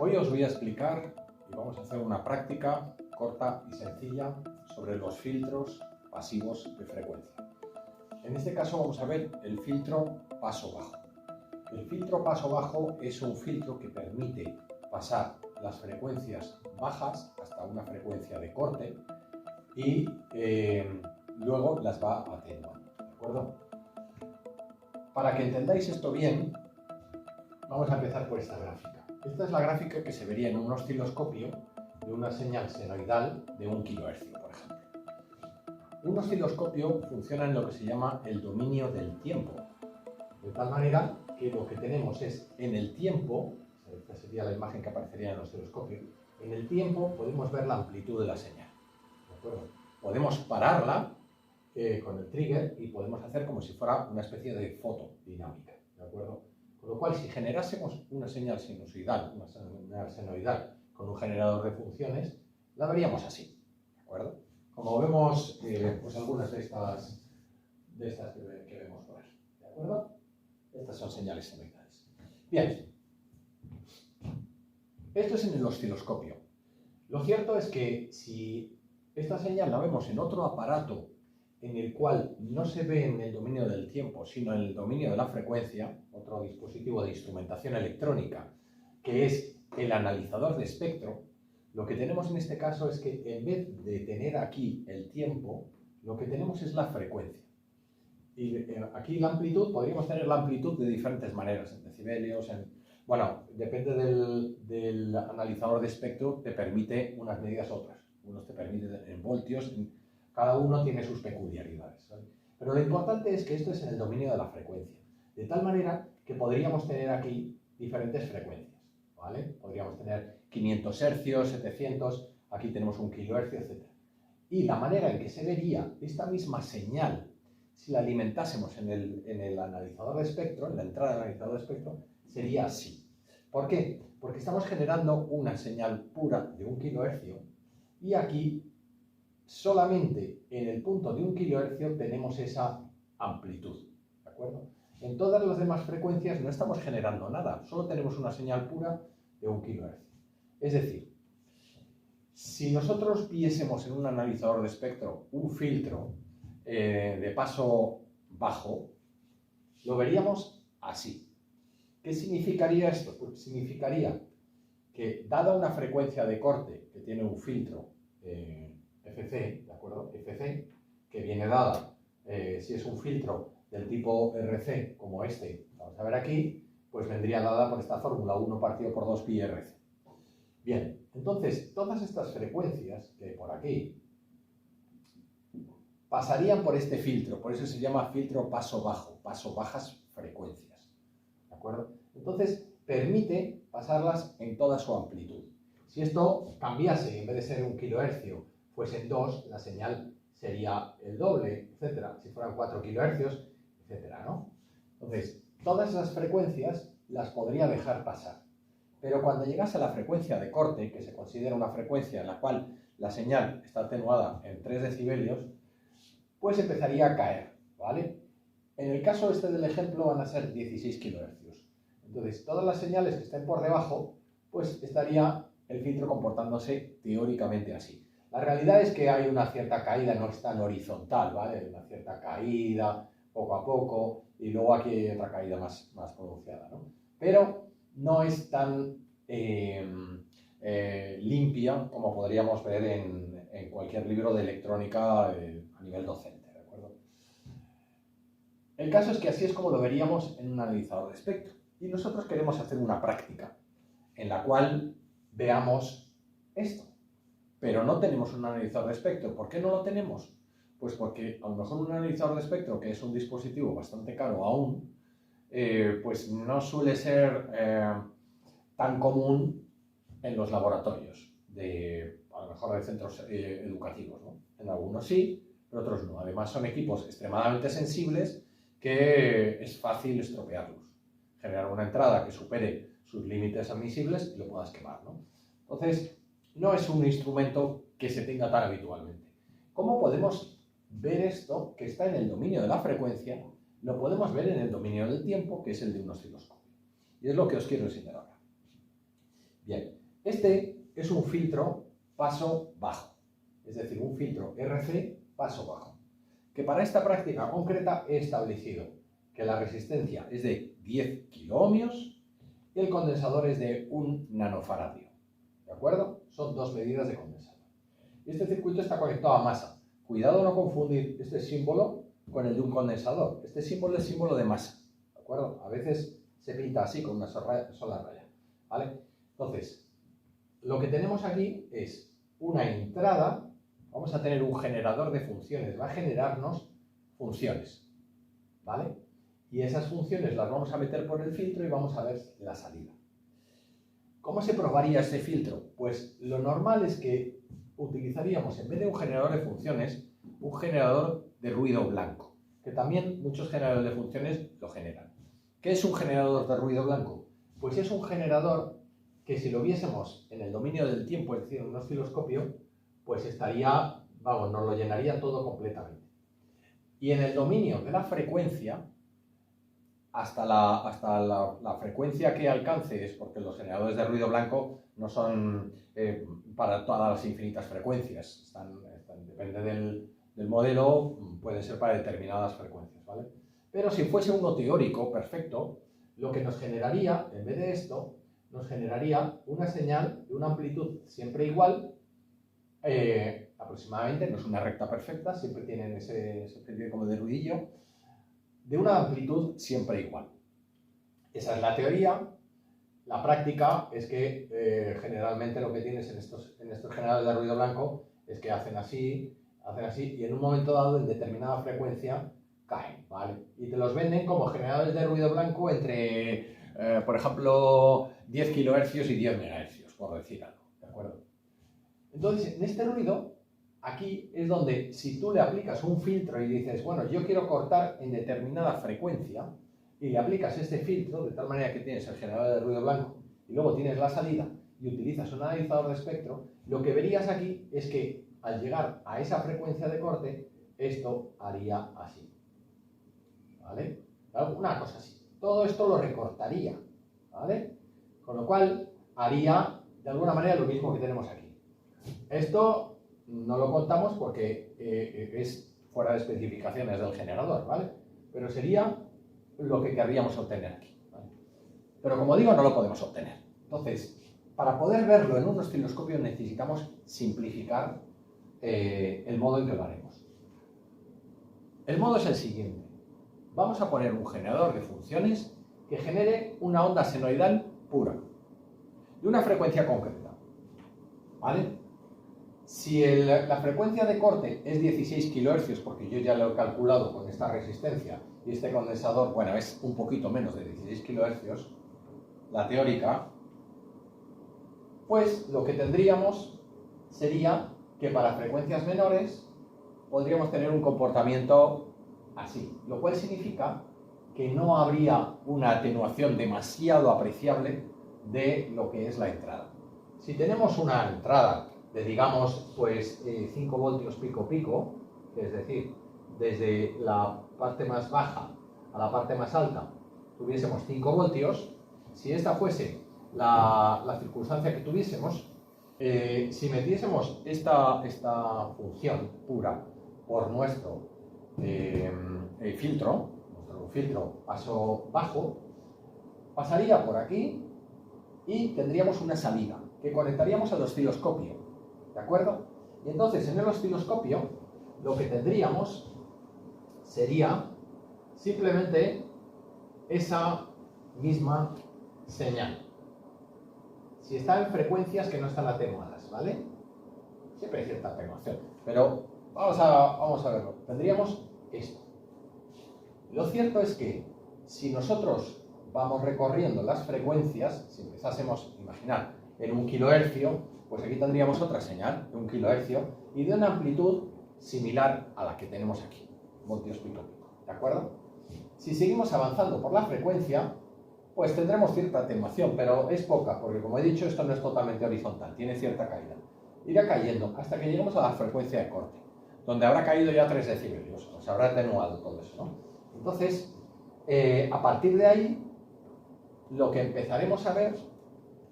Hoy os voy a explicar y vamos a hacer una práctica corta y sencilla sobre los filtros pasivos de frecuencia. En este caso vamos a ver el filtro paso bajo. El filtro paso bajo es un filtro que permite pasar las frecuencias bajas hasta una frecuencia de corte y luego las va atenuando, ¿de acuerdo? Para que entendáis esto bien, vamos a empezar por esta gráfica. Esta es la gráfica que se vería en un osciloscopio de una señal senoidal de 1 kHz, por ejemplo. Un osciloscopio funciona en lo que se llama el dominio del tiempo, de tal manera que lo que tenemos es en el tiempo, esta sería la imagen que aparecería en el osciloscopio, en el tiempo podemos ver la amplitud de la señal, ¿de acuerdo? Podemos pararla con el trigger y podemos hacer como si fuera una especie de foto dinámica, ¿de acuerdo? Con lo cual, si generásemos una señal sinusoidal, una señal senoidal con un generador de funciones, la veríamos así, ¿de acuerdo? Como vemos, pues algunas de estas que vemos por ahí, ¿de acuerdo? Estas son señales senoidales. Bien, esto es en el osciloscopio. Lo cierto es que si esta señal la vemos en otro aparato en el cual no se ve en el dominio del tiempo, sino en el dominio de la frecuencia, otro dispositivo de instrumentación electrónica, que es el analizador de espectro, lo que tenemos en este caso es que en vez de tener aquí el tiempo, lo que tenemos es la frecuencia. Y aquí la amplitud, podríamos tener la amplitud de diferentes maneras, en decibelios, bueno, depende del analizador de espectro, te permite unas medidas u otras. Unos te permiten en voltios, cada uno tiene sus peculiaridades, ¿vale? Pero lo importante es que esto es en el dominio de la frecuencia, de tal manera que podríamos tener aquí diferentes frecuencias, ¿vale? Podríamos tener 500 hercios, 700, aquí tenemos 1 kHz, etc. Y la manera en que se vería esta misma señal, si la alimentásemos en el analizador de espectro, en la entrada del analizador de espectro, sería así. ¿Por qué? Porque estamos generando una señal pura de 1 kHz y aquí solamente en el punto de 1 kHz tenemos esa amplitud, ¿de acuerdo? En todas las demás frecuencias no estamos generando nada, solo tenemos una señal pura de 1 kHz. Es decir, si nosotros viésemos en un analizador de espectro un filtro de paso bajo, lo veríamos así. ¿Qué significaría esto? Pues significaría que dada una frecuencia de corte que tiene un filtro FC, ¿de acuerdo? FC, que viene dada, si es un filtro del tipo RC, como este, vamos a ver aquí, pues vendría dada por esta fórmula, 1 partido por 2 pi RC. Bien, entonces, todas estas frecuencias que hay por aquí pasarían por este filtro, por eso se llama filtro paso bajo, paso bajas frecuencias, ¿de acuerdo? Entonces, permite pasarlas en toda su amplitud. Si esto cambiase, en vez de ser 1 kHz, fuesen 2, la señal sería el doble, etcétera. Si fueran 4 kHz, etcétera, ¿no? Entonces, todas esas frecuencias las podría dejar pasar. Pero cuando llegase a la frecuencia de corte, que se considera una frecuencia en la cual la señal está atenuada en 3 decibelios, pues empezaría a caer, ¿vale? En el caso este del ejemplo van a ser 16 kHz. Entonces, todas las señales que estén por debajo, pues estaría el filtro comportándose teóricamente así. La realidad es que hay una cierta caída, no es tan horizontal, ¿vale? Hay una cierta caída, poco a poco, y luego aquí hay otra caída más pronunciada, ¿no? Pero no es tan limpia como podríamos ver en cualquier libro de electrónica a nivel docente, ¿de acuerdo? El caso es que así es como lo veríamos en un analizador de espectro. Y nosotros queremos hacer una práctica en la cual veamos esto. Pero no tenemos un analizador de espectro. ¿Por qué no lo tenemos? Pues porque a lo mejor un analizador de espectro, que es un dispositivo bastante caro aún, pues no suele ser tan común en los laboratorios, a lo mejor de centros educativos, ¿no? En algunos sí, pero otros no. Además son equipos extremadamente sensibles que es fácil estropearlos. Generar una entrada que supere sus límites admisibles y lo puedas quemar, ¿no? Entonces, no es un instrumento que se tenga tan habitualmente. ¿Cómo podemos ver esto que está en el dominio de la frecuencia? Lo podemos ver en el dominio del tiempo, que es el de un osciloscopio. Y es lo que os quiero enseñar ahora. Bien, este es un filtro paso bajo, es decir, un filtro RC paso bajo, que para esta práctica concreta he establecido que la resistencia es de 10 kiloohmios y el condensador es de 1 nanofaradio. ¿De acuerdo? Son dos medidas de condensador. Este circuito está conectado a masa. Cuidado no confundir este símbolo con el de un condensador. Este símbolo es símbolo de masa. ¿De acuerdo? A veces se pinta así con una sola raya. ¿Vale? Entonces, lo que tenemos aquí es una entrada. Vamos a tener un generador de funciones. Va a generarnos funciones. ¿Vale? Y esas funciones las vamos a meter por el filtro y vamos a ver la salida. ¿Cómo se probaría ese filtro? Pues lo normal es que utilizaríamos, en vez de un generador de funciones, un generador de ruido blanco, que también muchos generadores de funciones lo generan. ¿Qué es un generador de ruido blanco? Pues es un generador que si lo viésemos en el dominio del tiempo, es decir, en un osciloscopio, pues estaría, vamos, nos lo llenaría todo completamente. Y en el dominio de la frecuencia, hasta la frecuencia que alcances, porque los generadores de ruido blanco no son para todas las infinitas frecuencias, depende del modelo, pueden ser para determinadas frecuencias, ¿vale? Pero si fuese uno teórico, perfecto, lo que nos generaría, en vez de esto, nos generaría una señal de una amplitud siempre igual, aproximadamente, no es una recta perfecta, siempre tienen ese especie como de ruidillo, de una amplitud siempre igual. Esa es la teoría. La práctica es que generalmente lo que tienes en estos generadores de ruido blanco es que hacen así, y en un momento dado, en determinada frecuencia, caen, ¿vale? Y te los venden como generadores de ruido blanco entre, por ejemplo, 10 kHz y 10 MHz, por decir algo, ¿de acuerdo? Entonces, en este ruido, aquí es donde, si tú le aplicas un filtro y dices, bueno, yo quiero cortar en determinada frecuencia, y le aplicas este filtro, de tal manera que tienes el generador de ruido blanco, y luego tienes la salida, y utilizas un analizador de espectro, lo que verías aquí es que, al llegar a esa frecuencia de corte, esto haría así. ¿Vale? Una cosa así. Todo esto lo recortaría, ¿vale? Con lo cual, haría, de alguna manera, lo mismo que tenemos aquí. Esto no lo contamos porque es fuera de especificaciones del generador, ¿vale? Pero sería lo que querríamos obtener aquí, ¿vale? Pero como digo, no lo podemos obtener. Entonces, para poder verlo en un osciloscopio necesitamos simplificar el modo en que lo haremos. El modo es el siguiente. Vamos a poner un generador de funciones que genere una onda senoidal pura, de una frecuencia concreta, ¿vale? Si la frecuencia de corte es 16 kHz, porque yo ya lo he calculado con esta resistencia, y este condensador, bueno, es un poquito menos de 16 kHz, la teórica, pues lo que tendríamos sería que para frecuencias menores podríamos tener un comportamiento así, lo cual significa que no habría una atenuación demasiado apreciable de lo que es la entrada. Si tenemos una entrada de, digamos, pues 5 voltios pico pico, es decir, desde la parte más baja a la parte más alta tuviésemos 5 voltios, si esta fuese la circunstancia que tuviésemos, si metiésemos esta función pura por nuestro filtro paso bajo, pasaría por aquí y tendríamos una salida que conectaríamos al osciloscopio, ¿de acuerdo? Y entonces en el osciloscopio lo que tendríamos sería simplemente esa misma señal. Si está en frecuencias que no están atenuadas, ¿vale? Siempre hay cierta atenuación, pero vamos a verlo. Tendríamos esto. Lo cierto es que si nosotros vamos recorriendo las frecuencias, si empezásemos, imaginar, en 1 kHz, pues aquí tendríamos otra señal de 1 kHz y de una amplitud similar a la que tenemos aquí, voltios pico pico, ¿de acuerdo? Si seguimos avanzando por la frecuencia, pues tendremos cierta atenuación, pero es poca, porque como he dicho, esto no es totalmente horizontal, tiene cierta caída. Irá cayendo hasta que lleguemos a la frecuencia de corte, donde habrá caído ya 3 decibelios, se habrá atenuado todo eso, ¿no? Entonces, a partir de ahí, lo que empezaremos a ver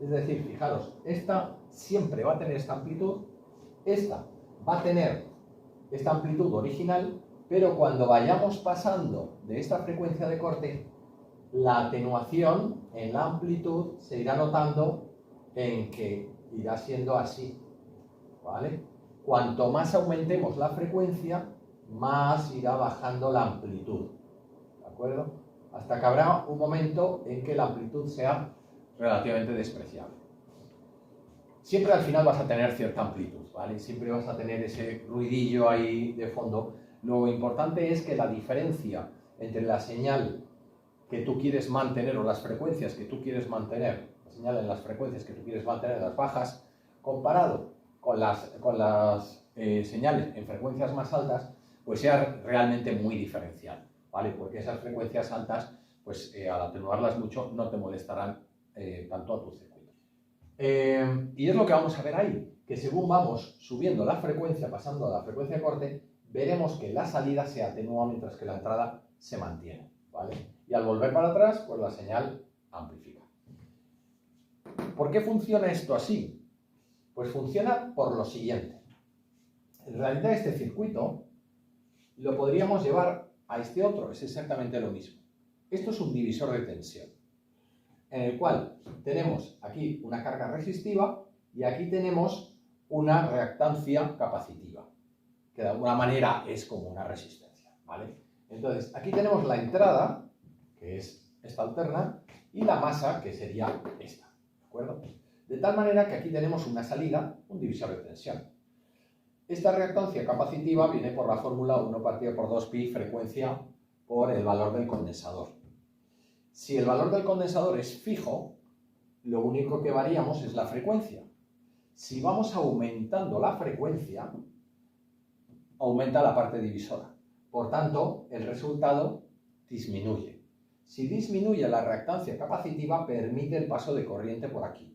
Es decir, fijaros, esta siempre va a tener esta amplitud, esta va a tener esta amplitud original, pero cuando vayamos pasando de esta frecuencia de corte, la atenuación en la amplitud se irá notando en que irá siendo así, ¿vale? Cuanto más aumentemos la frecuencia, más irá bajando la amplitud, ¿de acuerdo? Hasta que habrá un momento en que la amplitud sea relativamente despreciable. Siempre al final vas a tener cierta amplitud, ¿vale? Siempre vas a tener ese ruidillo ahí de fondo. Lo importante es que la diferencia entre la señal que tú quieres mantener o las frecuencias que tú quieres mantener, la señal en las frecuencias que tú quieres mantener, las bajas, comparado con las señales en frecuencias más altas, pues sea realmente muy diferencial, ¿vale? Porque esas frecuencias altas, pues al atenuarlas mucho, no te molestarán tanto a tu circuito. Y es lo que vamos a ver ahí, que según vamos subiendo la frecuencia, pasando a la frecuencia de corte, veremos que la salida se atenúa mientras que la entrada se mantiene, ¿vale? Y al volver para atrás, pues la señal amplifica. ¿Por qué funciona esto así? Pues funciona por lo siguiente. En realidad este circuito lo podríamos llevar a este otro, es exactamente lo mismo. Esto es un divisor de tensión, en el cual tenemos aquí una carga resistiva y aquí tenemos una reactancia capacitiva, que de alguna manera es como una resistencia, ¿vale? Entonces, aquí tenemos la entrada, que es esta alterna, y la masa, que sería esta, ¿de acuerdo? De tal manera que aquí tenemos una salida, un divisor de tensión. Esta reactancia capacitiva viene por la fórmula 1 partido por 2pi frecuencia por el valor del condensador. Si el valor del condensador es fijo, lo único que variamos es la frecuencia. Si vamos aumentando la frecuencia, aumenta la parte divisora. Por tanto, el resultado disminuye. Si disminuye la reactancia capacitiva, permite el paso de corriente por aquí.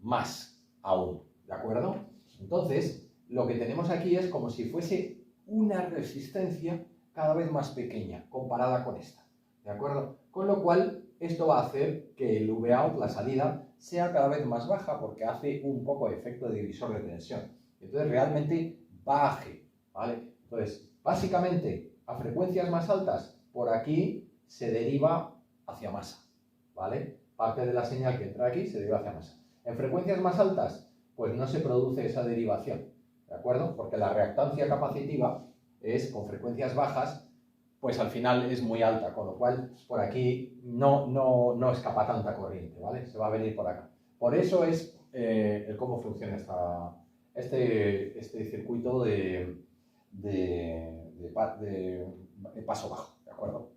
Más aún, ¿de acuerdo? Entonces, lo que tenemos aquí es como si fuese una resistencia cada vez más pequeña comparada con esta, ¿de acuerdo? Con lo cual, esto va a hacer que el V-out, la salida, sea cada vez más baja porque hace un poco de efecto de divisor de tensión. Entonces, realmente baje, ¿vale? Entonces, básicamente, a frecuencias más altas, por aquí se deriva hacia masa, ¿vale? Parte de la señal que entra aquí se deriva hacia masa. En frecuencias más altas, pues no se produce esa derivación, ¿de acuerdo? Porque la reactancia capacitiva es, con frecuencias bajas, pues al final es muy alta, con lo cual por aquí no escapa tanta corriente, ¿vale? Se va a venir por acá. Por eso es el cómo funciona este circuito de paso bajo, ¿de acuerdo?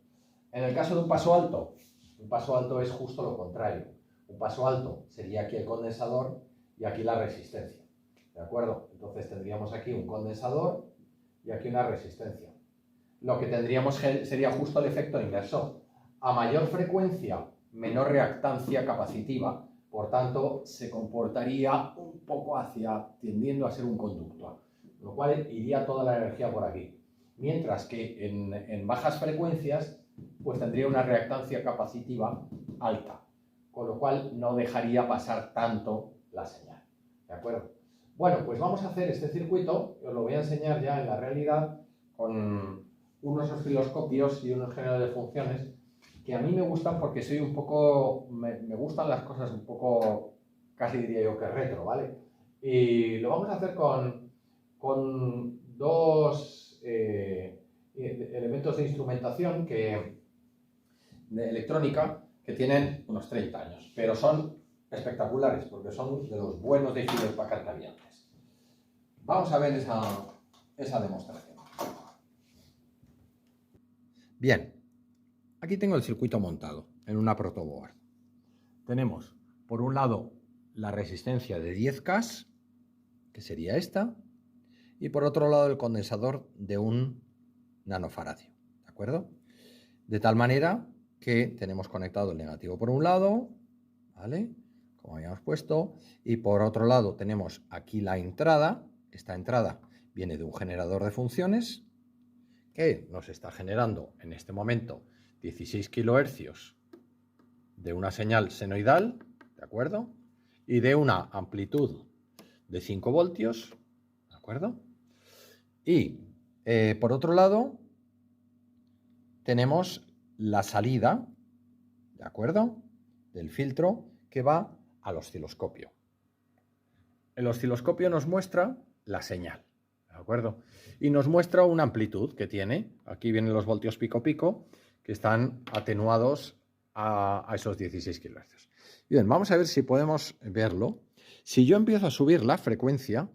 En el caso de un paso alto es justo lo contrario. Un paso alto sería aquí el condensador y aquí la resistencia, ¿de acuerdo? Entonces tendríamos aquí un condensador y aquí una resistencia. Lo que tendríamos sería justo el efecto inverso. A mayor frecuencia, menor reactancia capacitiva, por tanto, se comportaría un poco tendiendo a ser un conductor, lo cual iría toda la energía por aquí. Mientras que en bajas frecuencias, pues tendría una reactancia capacitiva alta, con lo cual no dejaría pasar tanto la señal, ¿de acuerdo? Bueno, pues vamos a hacer este circuito, os lo voy a enseñar ya en la realidad, con unos osciloscopios y unos generadores de funciones, que a mí me gustan porque soy un poco, me gustan las cosas un poco, casi diría yo que retro, ¿vale? Y lo vamos a hacer con dos elementos de instrumentación de electrónica que tienen unos 30 años, pero son espectaculares porque son de los buenos de Hewlett Packard que había antes. Vamos a ver esa demostración. Bien, aquí tengo el circuito montado en una protoboard. Tenemos, por un lado, la resistencia de 10K, que sería esta, y por otro lado el condensador de 1 nanofaradio, ¿de acuerdo? De tal manera que tenemos conectado el negativo por un lado, ¿vale? Como habíamos puesto, y por otro lado tenemos aquí la entrada. Esta entrada viene de un generador de funciones que nos está generando en este momento 16 kHz de una señal senoidal, ¿de acuerdo? y de una amplitud de 5 voltios, ¿de acuerdo? Y por otro lado, tenemos la salida, ¿de acuerdo?, del filtro que va al osciloscopio. El osciloscopio nos muestra la señal, ¿de acuerdo? Y nos muestra una amplitud que tiene. Aquí vienen los voltios pico pico, que están atenuados a esos 16 kHz. Bien, vamos a ver si podemos verlo. Si yo empiezo a subir la frecuencia,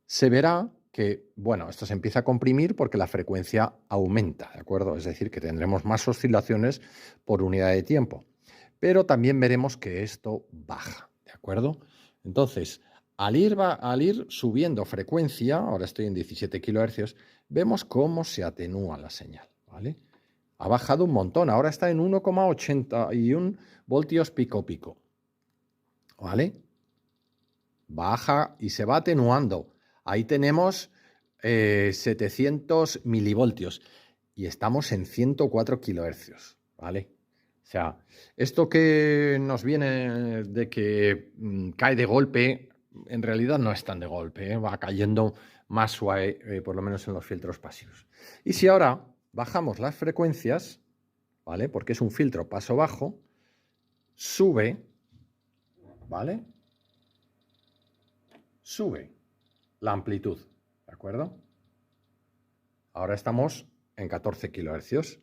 se verá que, bueno, esto se empieza a comprimir porque la frecuencia aumenta, ¿de acuerdo? Es decir, que tendremos más oscilaciones por unidad de tiempo. Pero también veremos que esto baja, ¿de acuerdo? Entonces, al ir subiendo frecuencia, ahora estoy en 17 kHz, vemos cómo se atenúa la señal, ¿vale? Ha bajado un montón, ahora está en 1,81 voltios pico pico, ¿vale? Baja y se va atenuando. Ahí tenemos 700 milivoltios y estamos en 104 kHz, ¿vale? O sea, esto que nos viene de que cae de golpe, en realidad no es tan de golpe, ¿eh? Va cayendo más suave, por lo menos en los filtros pasivos. Y si ahora bajamos las frecuencias, ¿vale? Porque es un filtro paso bajo, sube, ¿vale? Sube la amplitud, ¿de acuerdo? Ahora estamos en 14 kHz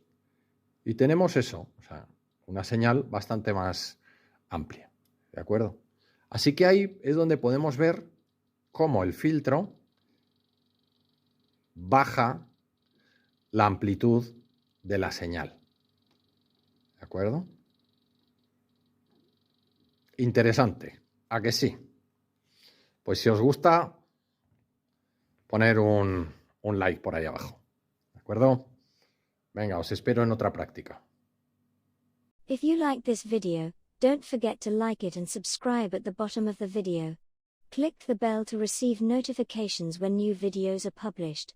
y tenemos eso, o sea, una señal bastante más amplia, ¿de acuerdo? Así que ahí es donde podemos ver cómo el filtro baja la amplitud de la señal, ¿de acuerdo? Interesante, ¿a que sí? Pues si os gusta, poner un like por ahí abajo, ¿de acuerdo? Venga, os espero en otra práctica. If you like this video, don't forget to like it and subscribe at the bottom of the video. Click the bell to receive notifications when new videos are published.